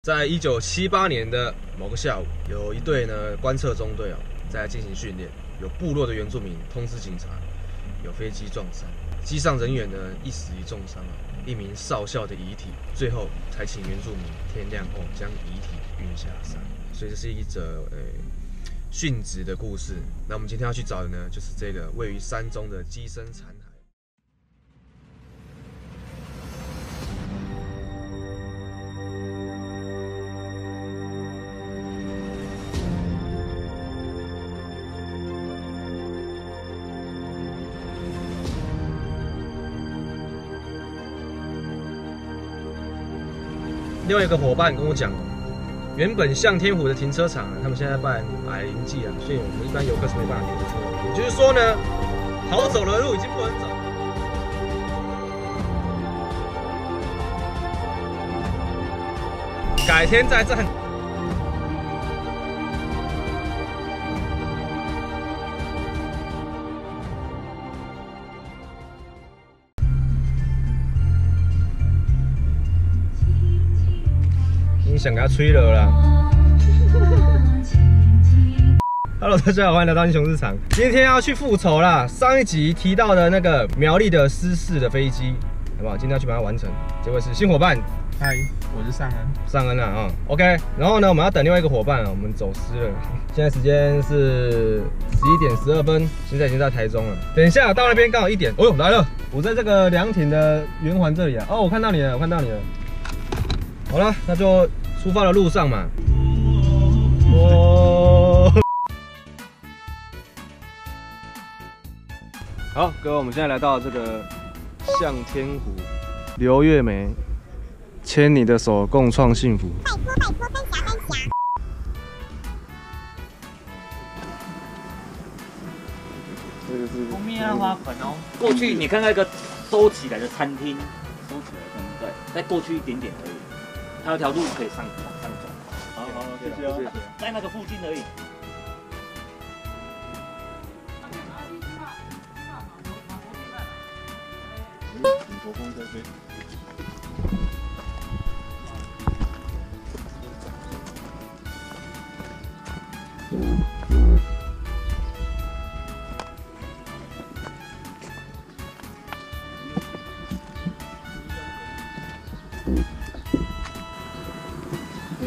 在1978年的某个下午，有一队观测中队在进行训练，有部落的原住民通知警察，有飞机撞山，机上人员一死一重伤一名少校的遗体，最后才请原住民天亮后将遗体运下山。所以这是一则殉职的故事。那我们今天要去找的就是这个位于山中的机身残骸。 另外一个伙伴跟我讲，原本向天湖的停车场他们现在办矮灵祭所以我们一般游客是没办法停车。也就是说逃走的路已经不能走。改天再战。 想给他吹了啦！Hello， 大家好，欢迎来到英雄日常。今天要去复仇啦！上一集提到的那个苗栗的失事的飞机，好不好？今天要去把它完成。这位是新伙伴，嗨，我是尚恩。尚恩啊，OK。然后呢，我们要等另外一个伙伴我们走失了。现在时间是11:12，现在已经在台中了。等一下到那边刚好1点。哦呦，来了！我在这个凉亭的圆环这里啊。哦，我看到你了，我看到你了。好了，那就。 出发的路上嘛，好，各位，我们现在来到这个向天湖，刘月梅，牵你的手，共创幸福。拜托，分享。这个是封面花盆哦。过去你看那个收起来的餐厅，对，再过去一点点而已。 它有条路可以往上走。好，谢谢。在那个附近而已。国风在飞。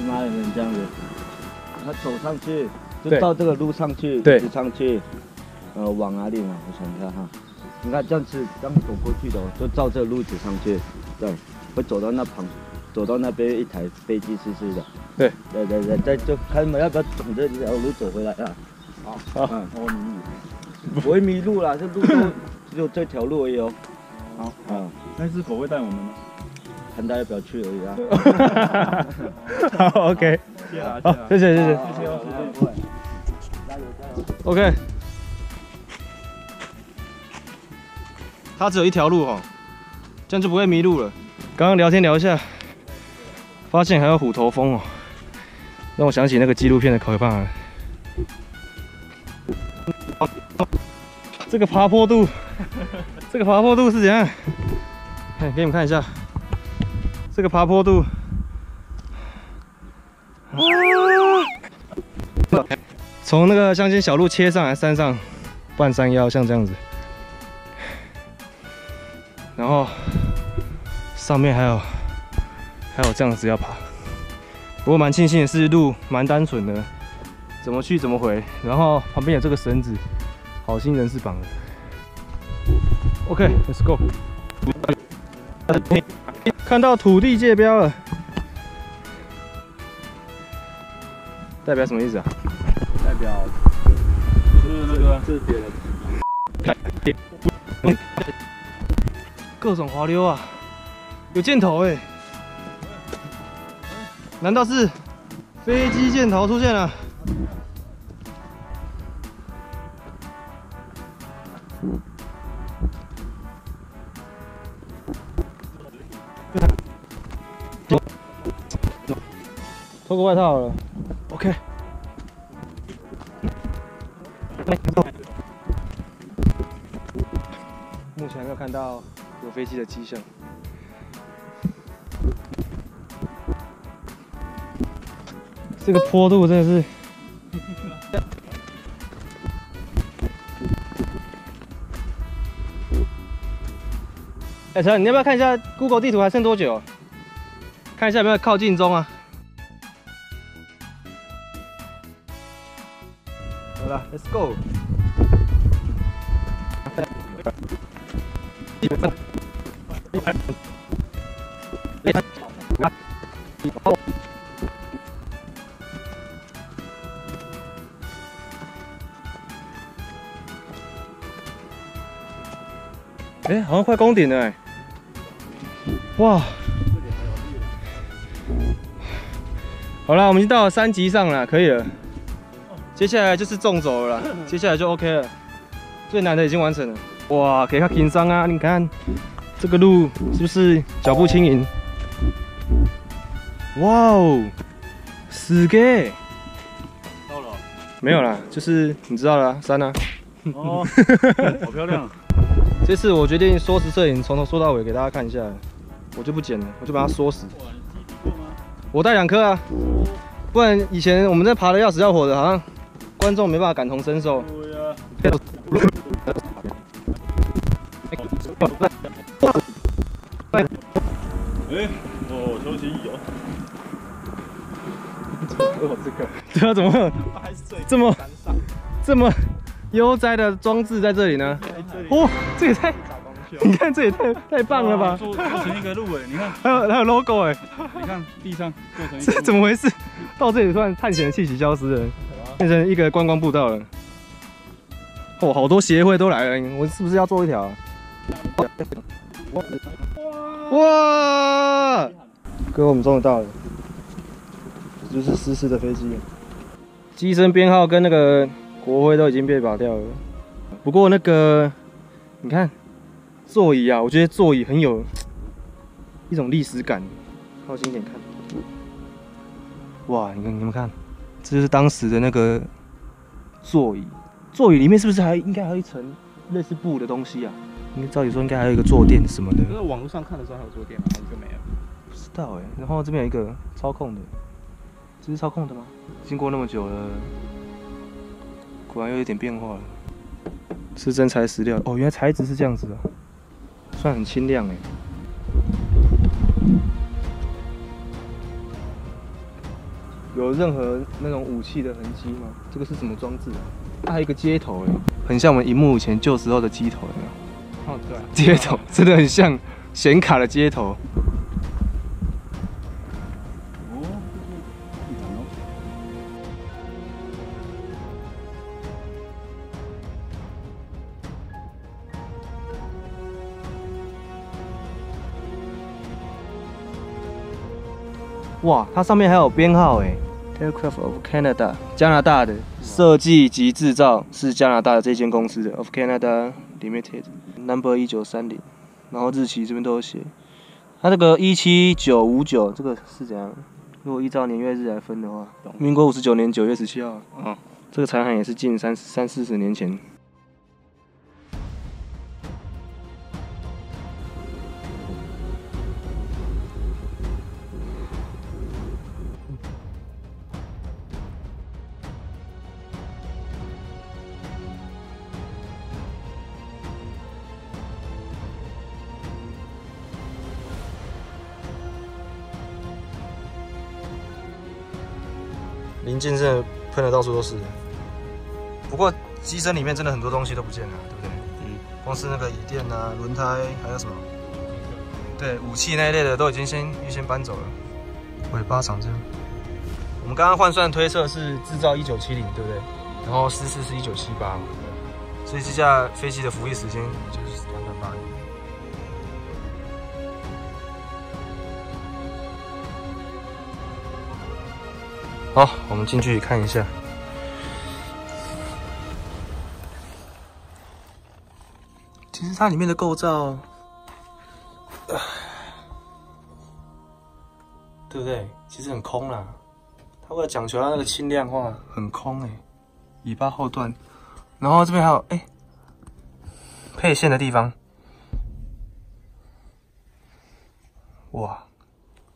妈的人这样子，他走上去就到这个路上去，对，直上去，往哪里嘛？我想一下哈，你看这样子，这样走过去的，就照这个路子上去，对，会走到那旁，走到那边一台飞机失事的，对，再就看你们要不要从这条路走回来啊？好，我不会迷路啦，这路只有这条路而已哦。好，那是否会带我们呢？ 看大家不要去而已啊。好 ，OK， 好，谢谢。OK， 它只有一条路这样就不会迷路了。刚刚聊天聊一下，发现还有虎头蜂让我想起那个纪录片的可怕了。这个爬坡度，是怎样？给你们看一下。 这个爬坡度，从那个乡间小路切上来，山上半山腰像这样子，然后上面还有这样子要爬。不过蛮庆幸的是路蛮单纯的，怎么去怎么回，然后旁边有这个绳子，好心人士绑的。OK，let's go。 看到土地界标了，代表什么意思啊？代表就是那个是别人各种滑溜有箭头难道是飞机箭头出现了？脱个外套好了 ，OK。目前还没有看到有飞机的迹象。这个坡度真的是。哎，陈，你要不要看一下 Google 地图还剩多久？看一下有没有靠近中啊？好了 ，Let's go。哎，好像快攻顶了哎！哇！好了，我们已经到了3级上了，可以了。接下来就是纵走了啦，接下来就 OK 了。最难的已经完成了。哇，可以看轻松啊！你看这个路是不是脚步轻盈？哇哦，死给！到了？没有啦，就是你知道啦，山啊。哦，好漂亮。这次我决定缩时摄影，从头缩到尾给大家看一下。我就不剪了，我就把它缩死。我带2颗啊，不然以前我们在爬的要死要活的，好像观众没办法感同身受。对呀。哎，哦，休息有。哦，这个。对啊，怎么会有这么悠哉的装置在这里呢？哇，这也太……你看这也太棒了吧！做成一个路哎，你看，还有 logo 哎，你看地上做成一个。这怎么回事？到这里突然探险的气息消失了，变成一个观光步道了。哦，好多协会都来了，我是不是要做一条啊？哇！哥，我们终于到了，这就是失事的飞机。机身编号跟那个国徽都已经被拔掉了，不过那个你看座椅啊，我觉得座椅很有一种历史感。靠近一点看，哇！你们看，这就是当时的那个座椅。座椅里面是不是应该还有一层类似布的东西啊？应该照理说应该还有一个坐垫什么的。可是网络上看的时候还有坐垫吗？还是就没有？不知道哎。然后这边有一个操控的，这是操控的吗？经过那么久了，果然又有点变化了。是真材实料哦，原来材质是这样子的，算很轻量哎。有任何那种武器的痕迹吗？这个是什么装置啊？它还有一个接头哎，很像我们荧幕以前旧时候的机头有没有？哦，对、啊，接头真的很像显卡的接头。哇，它上面还有编号哎 ，Aircraft of Canada， 加拿大的设计及制造是加拿大的这间公司的 Of Canada Limited Number 1930，然后日期这边都有写。它这个17959这个是怎样？如果依照年月日来分的话，民国59年9月17号。嗯，这个残骸也是近30-40年前。零件真的喷的到处都是，不过机身里面真的很多东西都不见了，对不对？嗯，光是那个椅垫啊、轮胎，还有什么？对，武器那一类的都已经预先搬走了。尾巴长这样。我们刚刚换算推测是制造1970，对不对？然后失事是1978，所以这架飞机的服役时间就是短短8年。好，我们进去看一下。其实它里面的构造，对不对？其实很空啦。它为了讲求它那个轻量化，很空哎、欸。尾巴后段，然后这边还有配线的地方。哇，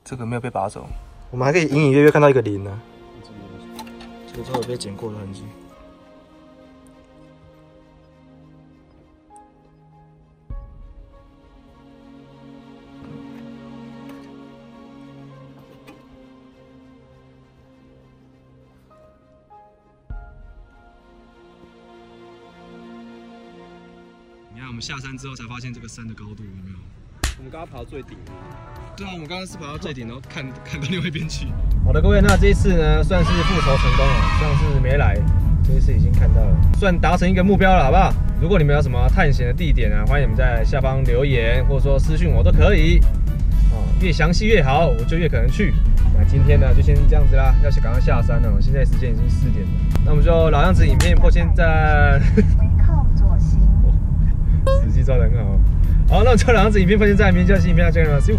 这个没有被拔走。我们还可以隐隐约约看到一个0呢。所以都有被剪过的痕迹。你看，我们下山之后才发现这个山的高度有没有？我们刚刚爬到最顶。对啊，我们刚刚是爬到最顶，然后看到另外一边去。好的，各位，那这一次呢，算是复仇成功了。上次没来，这一次已经看到了，算达成一个目标了，好不好？如果你们有什么探险的地点啊，欢迎你们在下方留言，或者说私讯我都可以。越详细越好，我就越可能去。那今天呢，就先这样子啦，要赶快下山了。现在时间已经4点了，那我们就老样子，影片破千赞。回靠左行。时机抓得很好。好，那我们就老样子，影片破千赞，明天就下期影片再见了，See you。